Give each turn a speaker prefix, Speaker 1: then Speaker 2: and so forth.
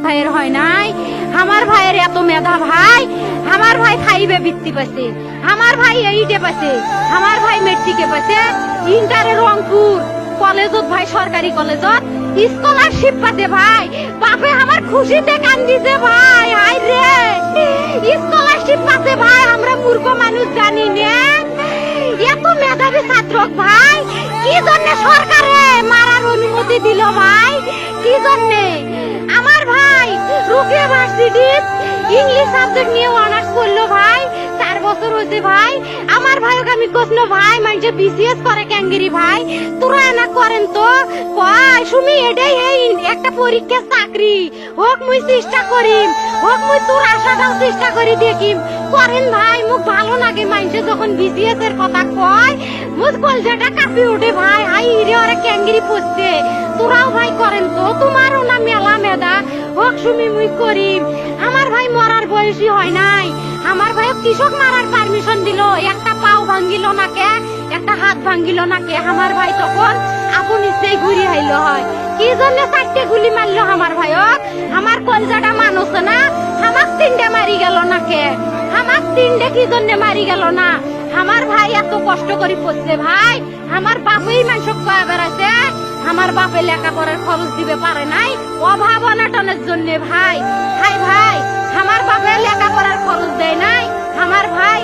Speaker 1: ভাইয়ের হয় নাই। আমার ভাইয়ের এত মেধা ভাই, আমার ভাই 5-এ বৃত্তি পাইছে, আমার ভাই 8-এ পাইছে, আমার ভাই মেট্রিকে পাইছে, ইন্টারে রংপুর কলেজত ভাই সরকারি কলেজত স্কলারশিপ পাতে ভাই। বাপে আমার খুশিতে কান্দিছে ভাই, হাই রে স্কলারশিপ পাতে ভাই। আমরা মূর্খ মানুষ জানি না এত মেধাবী ছাত্র ভাই কি জন্য সরকারে মারার অনুমতি দিল ভাই, কি জন্য? আমার ভাই রুকিয়া ভার্সিটি ইংলিশ সাবজেক্ট নিয়ে অনার্স করলো ভাই, 4 বছর হয়েছে ভাই। আমার ভাইকে আমি কইলো ভাই মানে বিসিএস করে ক্যাঙ্গেরি ভাই, তোরা না করেন তো কয় সুমি এটাই এই একটা পরীক্ষা চাকরি হোক মুই চেষ্টা করিম, হোক মুই তোর আশাটাও চেষ্টা করি দেখিম করেন ভাই। মুখ ভালো লাগে মানুষে যখন বিসিএস এর কথা কয়, মুখ কলজাটা কাঁপি ওঠে ভাই। হাই রে ওরা ক্যাঙ্গেরি পড়ছে, তোরাও ভাই করেন তো, তোমারও না মেলা মেধা, হোক সুমি মুই করিম। আমার ভাই মরার বয়সী হয় নাই, আমার ভাই কৃষক মারার পারমিশন দিল, একটা পাও ভাঙ্গিল না কে, একটা হাত ভাঙ্গিল না কে। আমার ভাই তখন আপন ইচ্ছেই ঘুরি আইল হয়, কি জন্য 4টে গুলি মারলো আমার ভাইক? আমার কলজাটা মানুষ না, আমার 3টে মারি গেল না কে? আমার 3টে কি জন্য মারি গেল না? আমার ভাই এত কষ্ট করে পড়ছে ভাই, আমার বাপই মানুষ কয়া বেড়াইছে, আমার বাপে লেখাপড়ার খরচ দিবে পারে নাই অভাব অনাটনের জন্য ভাই। ভাই ভাই আমার বাপে লেখাপড়ার খরচ দেয় নাই, আমার ভাই